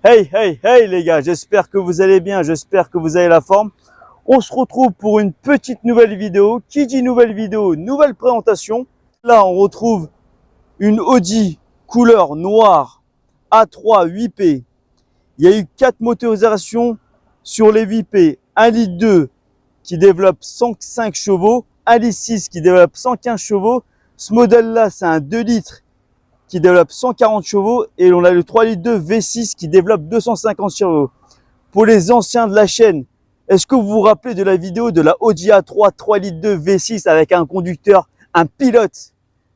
Hey, hey, hey les gars, j'espère que vous allez bien, j'espère que vous avez la forme. On se retrouve pour une petite nouvelle vidéo. Qui dit nouvelle vidéo, nouvelle présentation. Là, on retrouve une Audi couleur noire A3 8P. Il y a eu 4 motorisations sur les 8P. 1,2 litre qui développe 105 chevaux, 1,6 litre qui développe 115 chevaux. Ce modèle-là, c'est un 2 litres qui développe 140 chevaux et on a le 3 litres 2 V6 qui développe 250 chevaux. Pour les anciens de la chaîne, est-ce que vous vous rappelez de la vidéo de la Audi A3 3 litres 2 V6 avec un conducteur, un pilote?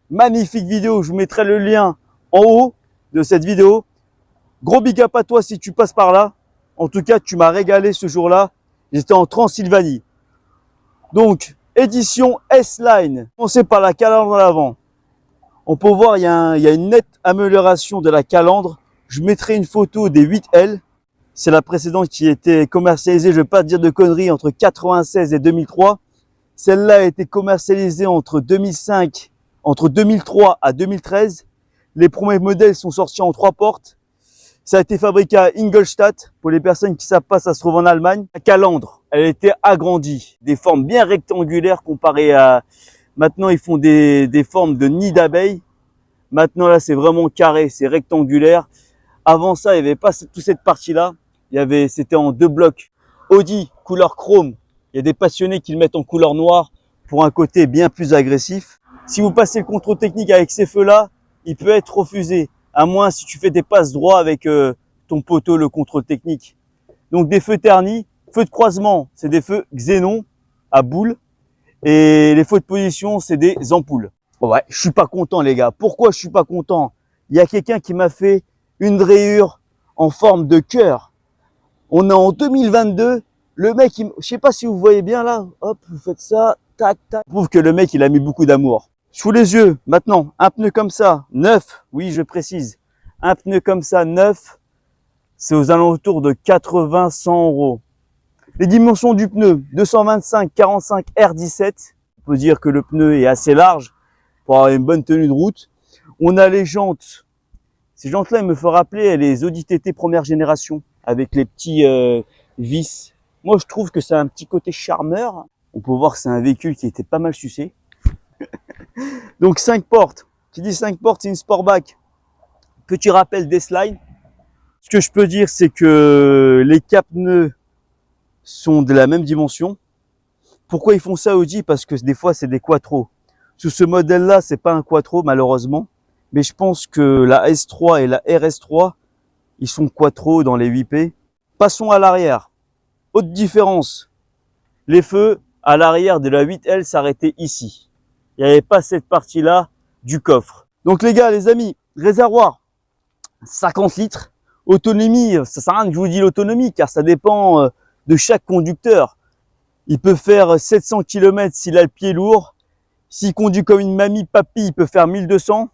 Magnifique vidéo, je vous mettrai le lien en haut de cette vidéo. Gros big up à toi si tu passes par là. En tout cas, tu m'as régalé ce jour-là. J'étais en Transylvanie. Donc, édition S-Line. Commencez par la calandre à l'avant. On peut voir, il y a une nette amélioration de la calandre. Je mettrai une photo des 8L. C'est la précédente qui était commercialisée, je ne vais pas dire de conneries, entre 96 et 2003. Celle-là a été commercialisée entre 2003 à 2013. Les premiers modèles sont sortis en 3 portes. Ça a été fabriqué à Ingolstadt. Pour les personnes qui ne savent pas, ça se trouve en Allemagne. La calandre, elle a été agrandie. Des formes bien rectangulaires comparées à... Maintenant, ils font des formes de nid d'abeilles. Maintenant, là, c'est vraiment carré, c'est rectangulaire. Avant ça, il n'y avait pas toute cette partie-là. C'était en 2 blocs. Audi, couleur chrome. Il y a des passionnés qui le mettent en couleur noire pour un côté bien plus agressif. Si vous passez le contrôle technique avec ces feux-là, il peut être refusé. À moins si tu fais des passes droits avec ton poteau, le contrôle technique. Donc, des feux ternis. Feux de croisement, c'est des feux xénon à boule. Et les feux de position, c'est des ampoules. Ouais, je suis pas content les gars. Pourquoi je suis pas content? Il y a quelqu'un qui m'a fait une rayure en forme de cœur. On est en 2022. Le mec, je sais pas si vous voyez bien là. Hop, vous faites ça, tac, tac. Je trouve que le mec, il a mis beaucoup d'amour. Sous les yeux, maintenant, un pneu comme ça, neuf. Oui, je précise. Un pneu comme ça, neuf. C'est aux alentours de 80-100 euros. Les dimensions du pneu, 225-45 R17. On peut dire que le pneu est assez large pour avoir une bonne tenue de route. On a les jantes. Ces jantes-là, elles me font rappeler les Audi TT première génération avec les petits vis. Moi, je trouve que c'est un petit côté charmeur. On peut voir que c'est un véhicule qui était pas mal sucé. Donc 5 portes. Qui dit 5 portes, c'est une Sportback. Petit rappel d'S-Line. Ce que je peux dire, c'est que les cap-pneus sont de la même dimension. Pourquoi ils font ça Audi? Parce que des fois, c'est des quattro. Sur ce modèle-là, c'est pas un quattro, malheureusement. Mais je pense que la S3 et la RS3, ils sont quattro dans les 8P. Passons à l'arrière. Autre différence. Les feux à l'arrière de la 8L s'arrêtaient ici. Il n'y avait pas cette partie-là du coffre. Donc les gars, les amis, réservoir 50 litres. Autonomie, ça sert à rien que je vous dise l'autonomie, car ça dépend de chaque conducteur. Il peut faire 700 km s'il a le pied lourd. S'il conduit comme une mamie, papy, il peut faire 1200.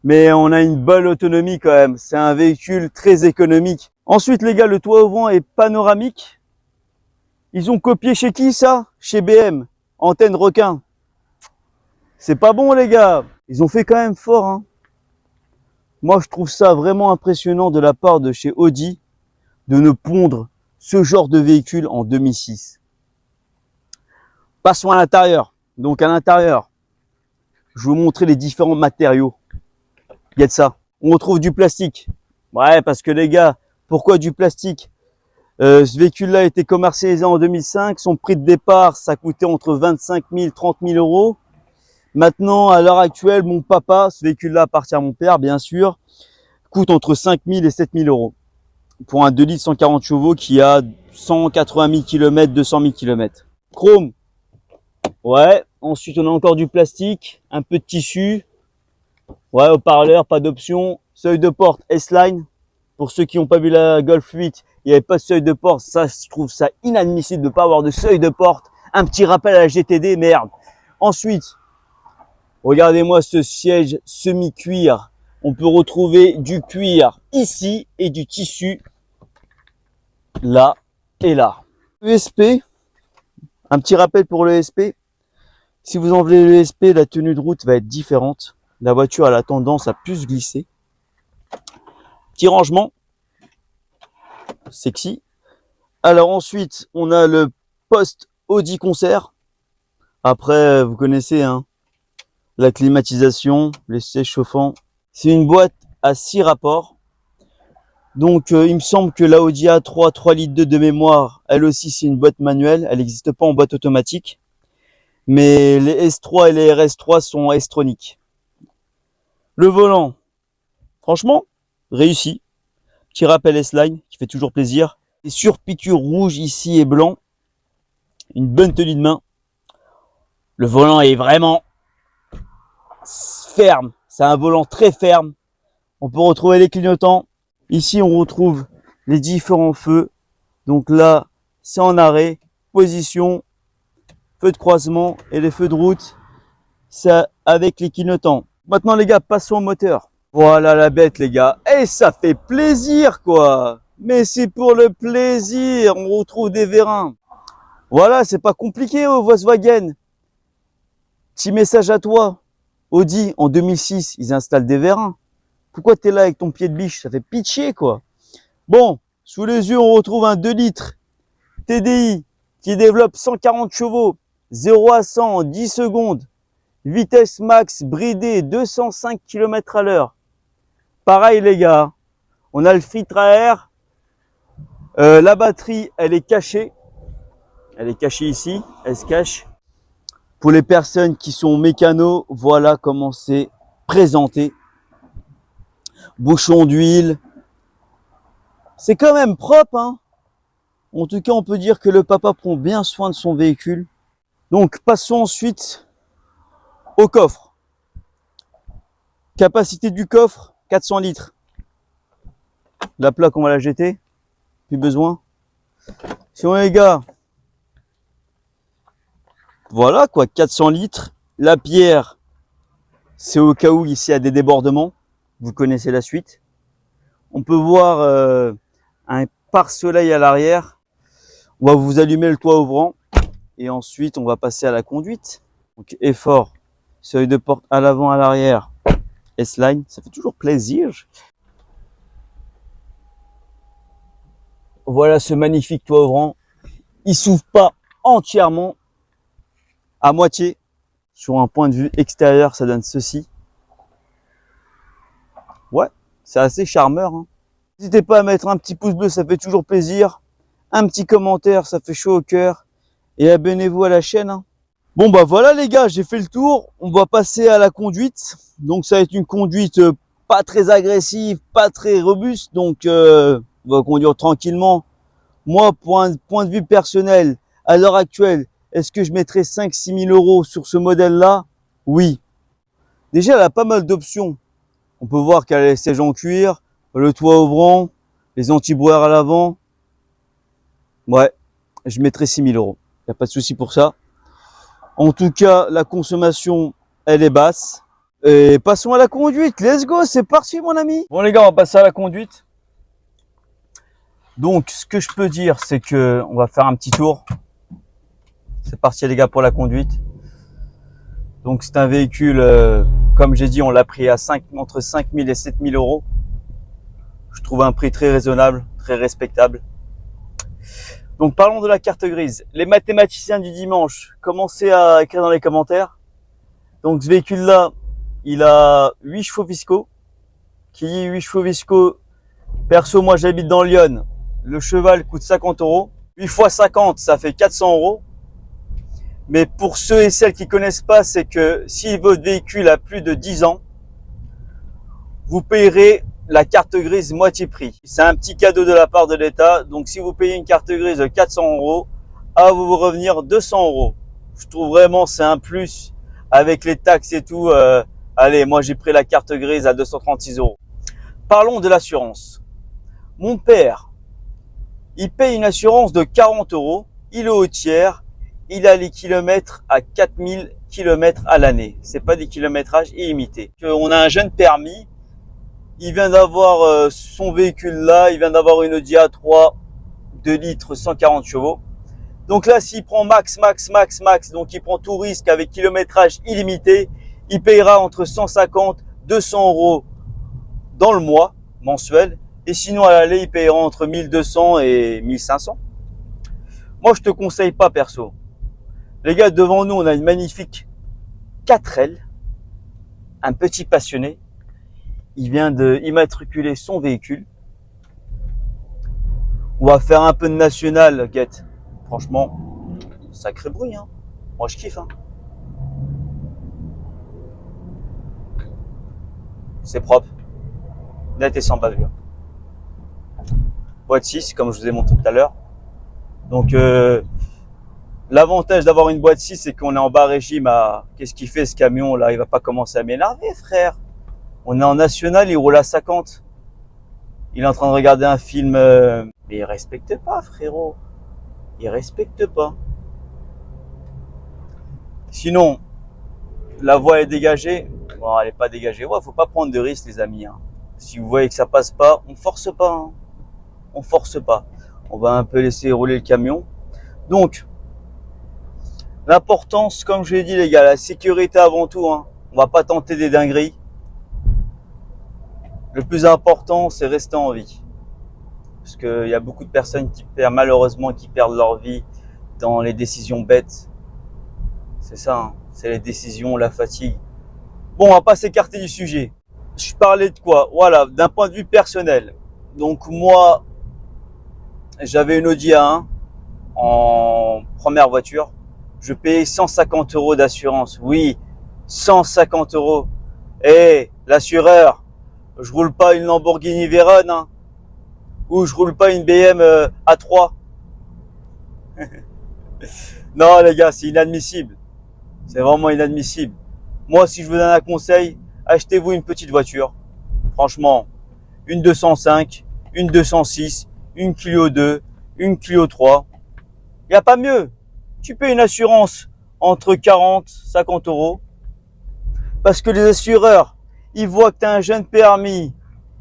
Mais on a une bonne autonomie quand même. C'est un véhicule très économique. Ensuite, les gars, le toit ouvrant est panoramique. Ils ont copié chez qui ça? Chez BM. Antenne requin. C'est pas bon, les gars. Ils ont fait quand même fort, hein. Moi, je trouve ça vraiment impressionnant de la part de chez Audi de ne pondre ce genre de véhicule en 2006. Passons à l'intérieur. Donc à l'intérieur, je vais vous montrer les différents matériaux. Il y a de ça. On retrouve du plastique. Ouais, parce que les gars, pourquoi du plastique? Ce véhicule-là a été commercialisé en 2005. Son prix de départ, ça coûtait entre 25 000 et 30 000 euros. Maintenant, à l'heure actuelle, mon papa, ce véhicule-là appartient à mon père, bien sûr, coûte entre 5 000 et 7 000 euros. Pour un 2 litres 140 chevaux qui a 180 000 km, 200 000 km. Chrome. Ouais. Ensuite, on a encore du plastique, un peu de tissu. Ouais, haut-parleur, pas d'option. Seuil de porte S-Line. Pour ceux qui n'ont pas vu la Golf 8, il n'y avait pas de seuil de porte. Ça, je trouve ça inadmissible de ne pas avoir de seuil de porte. Un petit rappel à la GTD, merde. Ensuite, regardez-moi ce siège semi-cuir. On peut retrouver du cuir ici et du tissu là et là. ESP, un petit rappel pour l'ESP. Si vous enlevez l'ESP, la tenue de route va être différente. La voiture a la tendance à plus glisser. Petit rangement. sexy. Alors ensuite, on a le poste Audi Concert. Après, vous connaissez, hein, la climatisation, les sièges chauffants. C'est une boîte à 6 rapports. Donc, il me semble que la Audi A3 3 litres de mémoire, elle aussi, c'est une boîte manuelle. Elle n'existe pas en boîte automatique. Mais les S3 et les RS3 sont S-troniques. Le volant, franchement, réussi. Petit rappel S-Line qui fait toujours plaisir. Les surpiqûres rouges ici et blanc. Une bonne tenue de main. Le volant est vraiment ferme. C'est un volant très ferme. On peut retrouver les clignotants. Ici, on retrouve les différents feux. Donc là, c'est en arrêt, position, feu de croisement et les feux de route. Ça avec les clignotants. Maintenant, les gars, passons au moteur. Voilà la bête, les gars. Et ça fait plaisir, quoi. Mais c'est pour le plaisir. On retrouve des vérins. Voilà, c'est pas compliqué au Volkswagen. Petit message à toi. Audi, en 2006, ils installent des vérins. Pourquoi t'es là avec ton pied de biche? Ça fait pitié, quoi. Bon, sous les yeux, on retrouve un 2 litres TDI qui développe 140 chevaux, 0 à 100 en 10 secondes. Vitesse max bridée 205 km à l'heure. Pareil, les gars. On a le filtre à air. La batterie, elle est cachée. Elle est cachée ici. Elle se cache. Pour les personnes qui sont mécanos, voilà comment c'est présenté. Bouchon d'huile. C'est quand même propre, hein. En tout cas, on peut dire que le papa prend bien soin de son véhicule. Donc, passons ensuite au coffre. Capacité du coffre, 400 litres. La plaque, on va la jeter. Plus besoin. Sinon, les gars, voilà quoi, 400 litres. La pierre, c'est au cas où ici il y a des débordements. Vous connaissez la suite. On peut voir un pare-soleil à l'arrière. On va vous allumer le toit ouvrant. Et ensuite, on va passer à la conduite. Donc, effort, seuil de porte à l'avant, à l'arrière. S-Line, ça fait toujours plaisir. Voilà ce magnifique toit ouvrant. Il s'ouvre pas entièrement, à moitié. Sur un point de vue extérieur, ça donne ceci. Ouais, c'est assez charmeur, hein. N'hésitez pas à mettre un petit pouce bleu, ça fait toujours plaisir. Un petit commentaire, ça fait chaud au cœur. Et abonnez-vous à la chaîne, hein. Bon bah voilà les gars, j'ai fait le tour. On va passer à la conduite. Donc ça va être une conduite pas très agressive, pas très robuste. Donc on va conduire tranquillement. Moi, pour un point de vue personnel, à l'heure actuelle, est-ce que je mettrais 5-6 000 euros sur ce modèle-là? Oui. Déjà, elle a pas mal d'options. On peut voir qu'elle a les sièges en cuir, le toit ouvrant, les anti-brouillard à l'avant. Ouais, je mettrais 6 000 euros. Il n'y a pas de souci pour ça. En tout cas, la consommation, elle est basse. Et passons à la conduite. Let's go, c'est parti mon ami. Bon les gars, on va passer à la conduite. Donc, ce que je peux dire, c'est que on va faire un petit tour. C'est parti les gars pour la conduite. Donc, c'est un véhicule, comme j'ai dit, on l'a pris à entre 5 000 et 7 000 euros. Je trouve un prix très raisonnable, très respectable. Donc, parlons de la carte grise. Les mathématiciens du dimanche, commencez à écrire dans les commentaires. Donc, ce véhicule-là, il a 8 chevaux fiscaux. Qui dit 8 chevaux fiscaux, perso, moi j'habite dans Lyon. Le cheval coûte 50 euros. 8 x 50, ça fait 400 euros. Mais pour ceux et celles qui connaissent pas, c'est que si votre véhicule a plus de 10 ans, vous payerez la carte grise moitié prix. C'est un petit cadeau de la part de l'État. Donc si vous payez une carte grise de 400 euros, à vous revenir 200 euros. Je trouve vraiment c'est un plus avec les taxes et tout. Allez, moi j'ai pris la carte grise à 236 euros. Parlons de l'assurance. Mon père, il paye une assurance de 40 euros. Il est au tiers. Il a les kilomètres à 4000 km à l'année. C'est pas des kilométrages illimités. On a un jeune permis. Il vient d'avoir son véhicule là. Il vient d'avoir une Audi A3 2 litres 140 chevaux. Donc là, s'il prend max, donc il prend tout risque avec kilométrage illimité, il payera entre 150 200 euros dans le mois mensuel Et sinon, à l'aller, ils payeront entre 1200 et 1500. Moi, je te conseille pas, perso. Les gars, devant nous, on a une magnifique 4L. Un petit passionné. Il vient de immatriculer son véhicule. On va faire un peu de national, Guette. Franchement, sacré bruit, hein. Moi, je kiffe, hein. C'est propre. Net et sans bavure. Boîte 6, comme je vous ai montré tout à l'heure. Donc, l'avantage d'avoir une boîte 6, c'est qu'on est en bas régime à... Qu'est-ce qu'il fait, ce camion, là? Il va pas commencer à m'énerver, frère. On est en national, il roule à 50. Il est en train de regarder un film... Mais il respecte pas, frérot. Il respecte pas. Sinon, la voie est dégagée. Bon, elle est pas dégagée. Ouais, faut pas prendre de risques, les amis, hein. Si vous voyez que ça passe pas, on force pas, hein. On force pas. On va un peu laisser rouler le camion. Donc, l'importance, comme je l'ai dit, les gars, la sécurité avant tout, hein. On va pas tenter des dingueries. Le plus important, c'est rester en vie. Parce qu'il y a beaucoup de personnes qui perdent, malheureusement, qui perdent leur vie dans les décisions bêtes. C'est ça, hein. C'est les décisions, la fatigue. Bon, on va pas s'écarter du sujet. Je parlais de quoi? Voilà, d'un point de vue personnel. Donc moi, j'avais une Audi A1 en première voiture. Je payais 150 € d'assurance. Oui, 150 €. Eh, l'assureur, je roule pas une Lamborghini Veyron, hein, ou je roule pas une BM A3. Non, les gars, c'est inadmissible. C'est vraiment inadmissible. Moi, si je vous donne un conseil, achetez-vous une petite voiture. Franchement, une 205, une 206, une Clio 2, une Clio 3. Il n'y a pas mieux. Tu payes une assurance entre 40, 50 €. Parce que les assureurs, ils voient que tu as un jeune permis.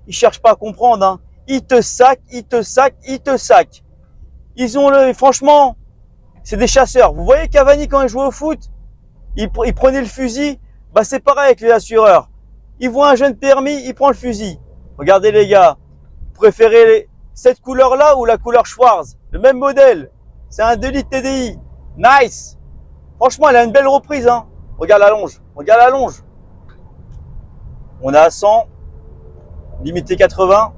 Ils cherchent pas à comprendre, hein. Ils te saquent, ils te saquent, ils te saquent. Ils ont franchement, c'est des chasseurs. Vous voyez Cavani quand il jouait au foot, il prenait le fusil. Bah, c'est pareil avec les assureurs. Ils voient un jeune permis, il prend le fusil. Regardez les gars, vous préférez cette couleur-là ou la couleur Schwarz? Le même modèle. C'est un 2 litres TDI. Nice. Franchement, elle a une belle reprise, hein. Regarde la longe. Regarde la longe. On a 100, limité 80,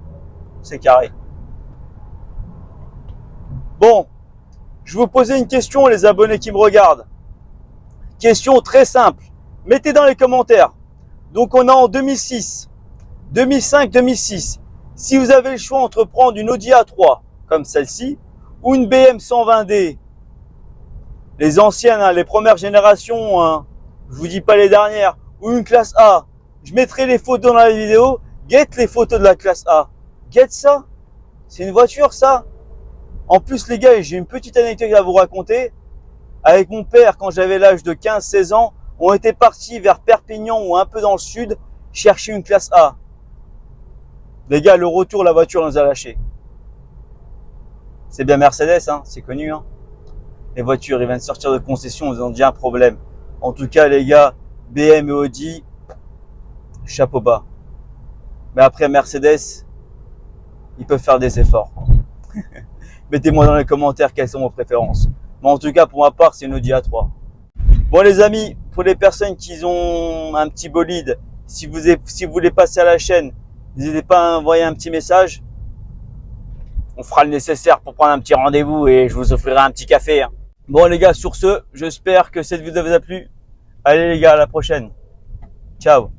c'est carré. Bon, je vais vous poser une question, les abonnés qui me regardent. Question très simple. Mettez dans les commentaires. Donc, on est en 2006, 2005, 2006. Si vous avez le choix entre prendre une Audi A3, comme celle-ci, ou une BM 120D, les anciennes, hein, les premières générations, hein, je vous dis pas les dernières, ou une classe A, je mettrai les photos dans la vidéo. Guette les photos de la classe A. Guette ça. C'est une voiture, ça. En plus, les gars, j'ai une petite anecdote à vous raconter. Avec mon père, quand j'avais l'âge de 15-16 ans, on était partis vers Perpignan ou un peu dans le sud, chercher une classe A. Les gars, le retour, la voiture nous a lâchés. C'est bien Mercedes, hein, c'est connu, hein. Les voitures, ils viennent de sortir de concession, ils ont déjà un problème. En tout cas, les gars, BM et Audi, chapeau bas. Mais après, Mercedes, ils peuvent faire des efforts. Mettez-moi dans les commentaires quelles sont vos préférences. Mais en tout cas, pour ma part, c'est une Audi A3. Bon, les amis, pour les personnes qui ont un petit bolide, si vous voulez passer à la chaîne, n'hésitez pas à envoyer un petit message. On fera le nécessaire pour prendre un petit rendez-vous et je vous offrirai un petit café, hein. Bon, les gars, sur ce, j'espère que cette vidéo vous a plu. Allez, les gars, à la prochaine. Ciao.